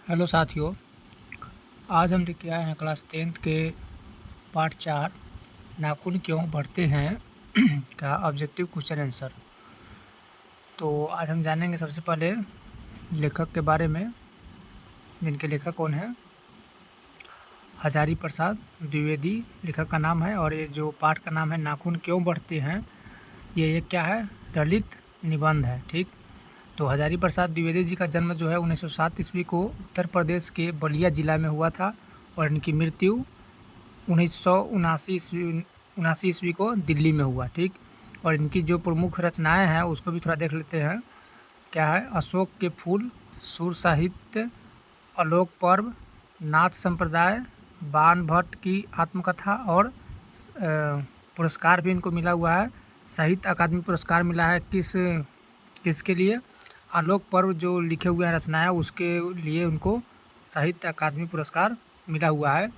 Hello साथियों, आज हम लेके आए हैं क्लास 10th के पार्ट 4 नाखून क्यों बढ़ते हैं का ऑब्जेक्टिव क्वेश्चन आंसर। तो आज हम जानेंगे सबसे पहले लेखक के बारे में, जिनके लेखक कौन है, हजारी प्रसाद द्विवेदी लेखक का नाम है। और ये जो पाठ का नाम है नाखून क्यों बढ़ते हैं, ये क्या है, ललित निबंध है। ठीक, तो हजारी प्रसाद द्विवेदी जी का जन्म जो है 1907 ईस्वी को उत्तर प्रदेश के बलिया जिला में हुआ था और इनकी मृत्यु 1979 ईस्वी को दिल्ली में हुआ। ठीक, और इनकी जो प्रमुख रचनाएं हैं उसको भी थोड़ा देख लेते हैं। क्या है, अशोक के फूल, सुर साहित्य, आलोक पर्व, नाथ संप्रदाय, बाण भट्ट की आत्मकथा, और पुरस्कार भी इनको मिला हुआ है। साहित्य अकादमी पुरस्कार मिला है किसके लिए, आलोक पर्व जो लिखे हुए हैं रचनाएं, उसके लिए उनको साहित्य अकादमी पुरस्कार मिला हुआ है।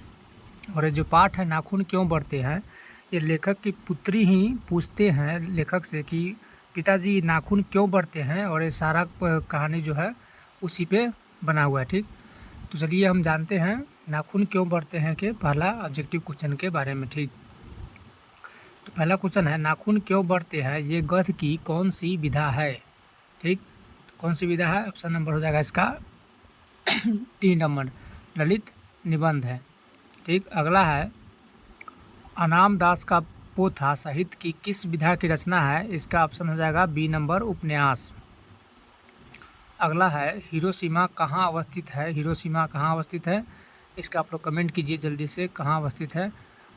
और ये जो पाठ है नाखून क्यों बढ़ते हैं, ये लेखक की पुत्री ही पूछते हैं लेखक से कि पिताजी नाखून क्यों बढ़ते हैं, और ये सारा कहानी जो है उसी पे बना हुआ है। ठीक, तो चलिए हम जानते हैं नाखून क्यों बढ़ते हैं के पहला ऑब्जेक्टिव क्वेश्चन के बारे में। ठीक, तो पहला क्वेश्चन है नाखून क्यों बढ़ते हैं, ये गद्य की कौन सी विधा है। ठीक, तो कौन सी विधा है, ऑप्शन नंबर हो जाएगा इसका 3 नंबर, ललित निबंध है। ठीक, अगला है अनाम दास का पोथा साहित्य की किस विधा की रचना है, इसका ऑप्शन हो जाएगा बी नंबर, उपन्यास। अगला है हिरोशिमा कहाँ अवस्थित है, हिरोशिमा कहाँ अवस्थित है, इसका आप लोग कमेंट कीजिए जल्दी से, कहाँ अवस्थित है।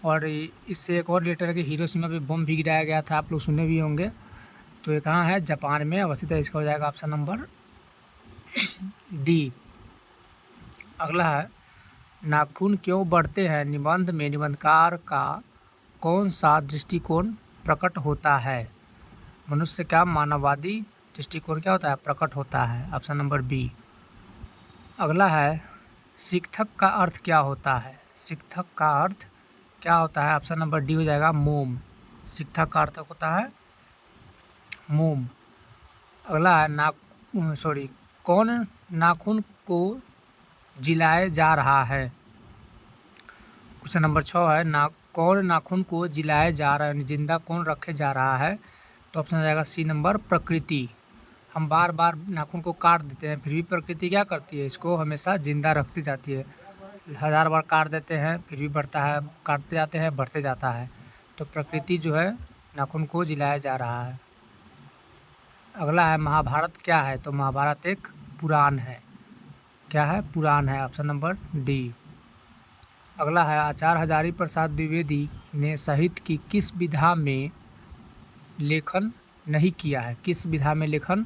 और इससे एक और लेटर है कि हिरोशिमा पे बम भी गिराया गया था, आप लोग सुने भी होंगे। तो ये कहाँ है, जापान में अवस्थित है, इसका हो जाएगा ऑप्शन नंबर डी। अगला है नाखून क्यों बढ़ते हैं निबंध में निबंधकार का कौन सा दृष्टिकोण प्रकट होता है, मनुष्य का मानववादी दृष्टिकोण क्या होता है, प्रकट होता है, ऑप्शन नंबर बी। अगला है शिक्षक का अर्थ क्या होता है, शिक्षक का अर्थ क्या होता है, ऑप्शन नंबर डी हो जाएगा, मोम। शिक्षक का अर्थ होता है मोम। अगला है कौन नाखून को जिलाए जा रहा है, क्वेश्चन नंबर 6 है कौन नाखून को जिलाए जा रहा है, जिंदा कौन रखे जा रहा है, तो ऑप्शन हो जाएगा सी नंबर, प्रकृति। हम बार बार नाखून को काट देते हैं, फिर भी प्रकृति क्या करती है, इसको हमेशा जिंदा रखती जाती है। 1000 बार काट देते हैं फिर भी बढ़ता है, काटते जाते हैं बढ़ते जाता है। तो प्रकृति जो है नाखून को जिलाया जा रहा है। अगला है महाभारत क्या है, तो महाभारत एक पुराण है। क्या है, पुराण है, ऑप्शन नंबर डी। अगला है आचार्य हजारी प्रसाद द्विवेदी ने साहित्य की किस विधा में लेखन नहीं किया है, किस विधा में लेखन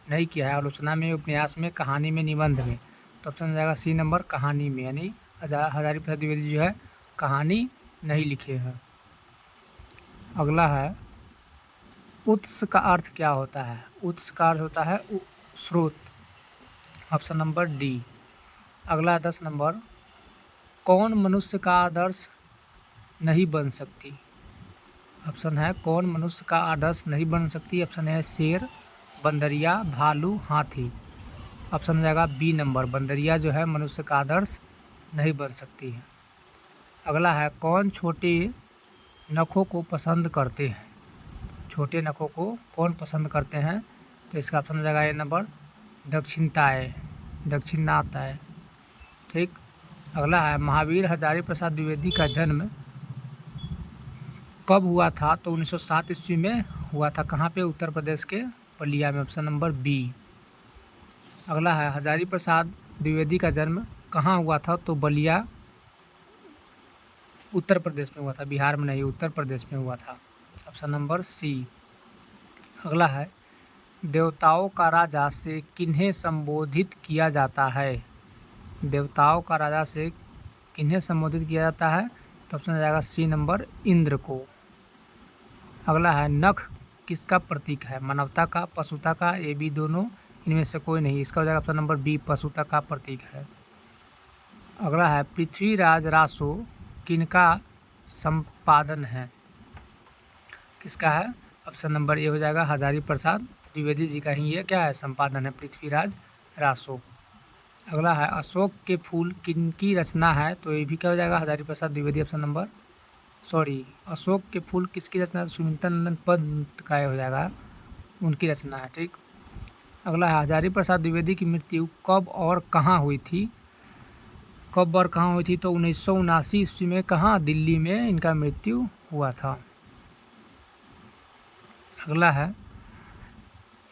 नहीं किया है, आलोचना में, उपन्यास में, कहानी में, निबंध में, तो ऑप्शन हो जाएगा सी नंबर, कहानी में। यानी हजारी प्रसाद द्विवेदी जो है कहानी नहीं लिखे हैं। अगला है उत्स का अर्थ क्या होता है, उत्स का अर्थ होता है स्रोत, ऑप्शन नंबर डी। अगला 10 नंबर, कौन मनुष्य का आदर्श नहीं बन सकती, ऑप्शन है कौन मनुष्य का आदर्श नहीं बन सकती, ऑप्शन है शेर, बंदरिया, भालू, हाथी, ऑप्शन हो जाएगा बी नंबर, बंदरिया जो है मनुष्य का आदर्श नहीं बन सकती है। अगला है कौन छोटे नखों को पसंद करते हैं, छोटे नखों को कौन पसंद करते हैं, तो इसका ऑप्शन हो जाएगा ए नंबर, दक्षिणताय, दक्षिणाताय। ठीक, अगला है महावीर हजारी प्रसाद द्विवेदी का जन्म कब हुआ था, तो 1907 ईस्वी में हुआ था, कहाँ पे, उत्तर प्रदेश के बलिया में, ऑप्शन नंबर बी। अगला है हजारी प्रसाद द्विवेदी का जन्म कहाँ हुआ था, तो बलिया उत्तर प्रदेश में हुआ था, बिहार में नहीं, उत्तर प्रदेश में हुआ था, ऑप्शन नंबर सी। अगला है देवताओं का राजा से किन्हें संबोधित किया जाता है, देवताओं का राजा से किन्हें संबोधित किया जाता है, तो ऑप्शन हो जाएगा सी नंबर, इंद्र को। अगला है नख किसका प्रतीक है, मानवता का, पशुता का, ये भी दोनों, इनमें से कोई नहीं, इसका हो जाएगा ऑप्शन नंबर बी, पशुता का प्रतीक है। अगला है पृथ्वीराज रासो किनका संपादन है, किसका है, ऑप्शन नंबर ए हो जाएगा, हजारी प्रसाद द्विवेदी जी का ही ये क्या है, संपादन है, पृथ्वीराज रासो। अगला है अशोक के फूल किनकी रचना है, तो ये भी क्या हो जाएगा हजारी प्रसाद द्विवेदी ऑप्शन नंबर अशोक के फूल किसकी रचना है, सुमित्रा नंदन पंत का हो जाएगा, उनकी रचना है। ठीक। अगला है हजारी प्रसाद द्विवेदी की मृत्यु कब और कहाँ हुई थी, तो 1979 ईस्वी में कहाँ, दिल्ली में इनका मृत्यु हुआ था। अगला है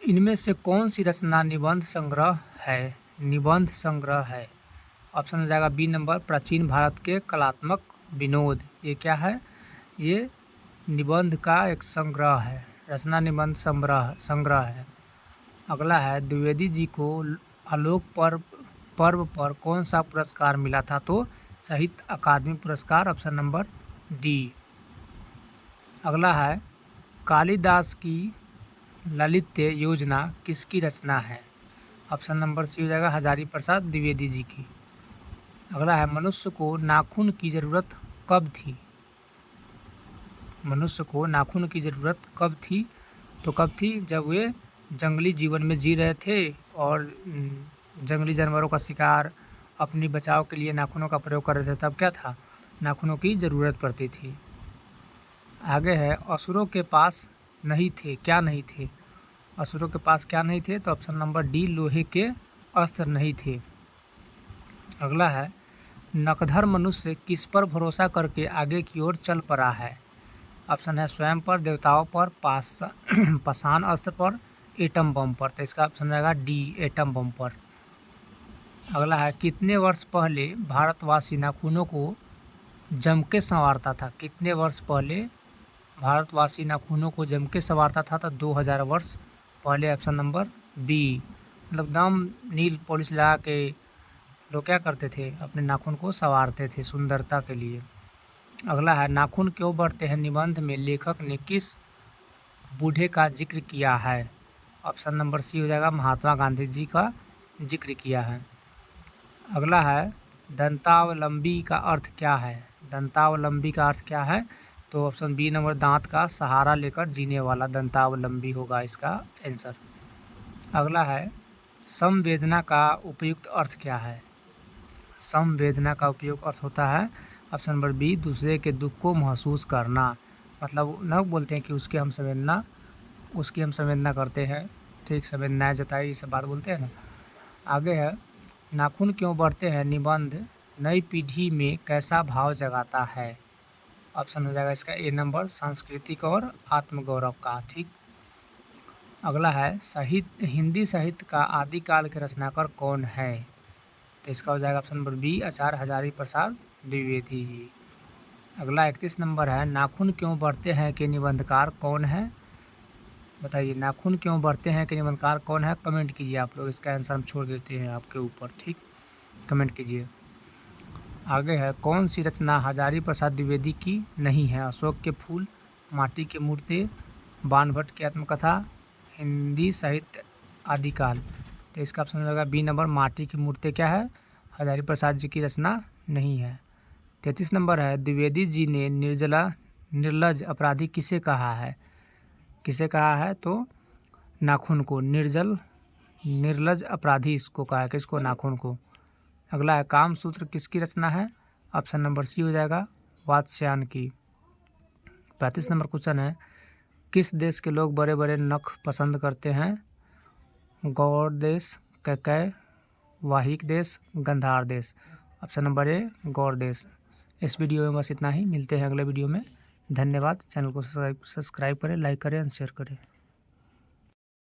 इनमें से कौन सी रचना निबंध संग्रह है, ऑप्शन हो जाएगा बी नंबर प्राचीन भारत के कलात्मक विनोद। ये क्या है, ये निबंध का एक संग्रह है, रचना निबंध संग्रह है। अगला है द्विवेदी जी को आलोक पर्व पर कौन सा पुरस्कार मिला था, तो साहित्य अकादमी पुरस्कार, ऑप्शन नंबर डी। अगला है कालिदास की ललित्य योजना किसकी रचना है, ऑप्शन नंबर सी हो जाएगा हजारी प्रसाद द्विवेदी जी की। अगला है मनुष्य को नाखून की ज़रूरत कब थी, तो कब थी, जब वे जंगली जीवन में जी रहे थे और जंगली जानवरों का शिकार अपनी बचाव के लिए नाखूनों का प्रयोग कर रहे थे, तब क्या था, नाखूनों की ज़रूरत पड़ती थी। आगे है असुरों के पास नहीं थे, क्या नहीं थे, असुरों के पास क्या नहीं थे, तो ऑप्शन नंबर डी लोहे के अस्त्र नहीं थे। अगला है नकधर मनुष्य किस पर भरोसा करके आगे की ओर चल पड़ा है, ऑप्शन है स्वयं पर, देवताओं पर, पाषाण अस्त्र पर, एटम बम पर, तो इसका ऑप्शन रहेगा डी एटम बम पर। अगला है कितने वर्ष पहले भारतवासी नाखूनों को जम के संवारता था, कितने वर्ष पहले भारतवासी नाखूनों को जम के संवारता था, तो 2000 वर्ष पहले, ऑप्शन नंबर बी। मतलब दम नील पॉलिश लगा के लोग क्या करते थे, अपने नाखून को संवारते थे सुंदरता के लिए। अगला है नाखून क्यों बढ़ते हैं निबंध में लेखक ने किस बूढ़े का जिक्र किया है, ऑप्शन नंबर सी हो जाएगा महात्मा गांधी जी का जिक्र किया है। अगला है दंतावलंबी का अर्थ क्या है, तो ऑप्शन बी नंबर दांत का सहारा लेकर जीने वाला दंतावलंबी होगा इसका आंसर। अगला है संवेदना का उपयुक्त अर्थ क्या है, संवेदना का उपयुक्त अर्थ होता है ऑप्शन नंबर बी दूसरे के दुख को महसूस करना, मतलब न बोलते हैं कि उसकी हम संवेदना करते हैं, ठीक, संवेदनाएं जताई, ये सब बात बोलते हैं ना। आगे है नाखून क्यों बढ़ते हैं निबंध नई पीढ़ी में कैसा भाव जगाता है, ऑप्शन हो जाएगा इसका ए नंबर सांस्कृतिक और आत्मगौरव का। ठीक। अगला है हिंदी साहित्य का आदिकाल के रचनाकार कौन है, तो इसका हो जाएगा ऑप्शन नंबर बी आचार्य हजारी प्रसाद द्विवेदी जी। अगला 31 नंबर है नाखून क्यों बढ़ते हैं के निबंधकार कौन है, बताइए नाखून क्यों बढ़ते हैं के निबंधकार कौन है, कमेंट कीजिए आप लोग, इसका आंसर हम छोड़ देते हैं आपके ऊपर, ठीक, कमेंट कीजिए। आगे है कौन सी रचना हजारी प्रसाद द्विवेदी की नहीं है, अशोक के फूल, माटी की मूर्ति, बाणभट्ट की आत्मकथा, हिंदी साहित्य आदिकाल, तो इसका ऑप्शन होगा बी नंबर माटी की मूर्ति क्या है, हजारी प्रसाद जी की रचना नहीं है। 33 नंबर है द्विवेदी जी ने निर्लज अपराधी किसे कहा है, तो नाखून को, निर्लज अपराधी इसको कहा है, किसको, नाखून को। अगला है कामसूत्र किसकी रचना है, ऑप्शन नंबर सी हो जाएगा वात्स्यायन की। 35 नंबर क्वेश्चन है किस देश के लोग बड़े बड़े नख पसंद करते हैं, गौड़ देश, कैकय, वाहिक देश, गंधार देश, ऑप्शन नंबर ए गौड़ देश। इस वीडियो में बस इतना ही, मिलते हैं अगले वीडियो में। धन्यवाद। चैनल को सब्सक्राइब करें, लाइक करें और शेयर करें।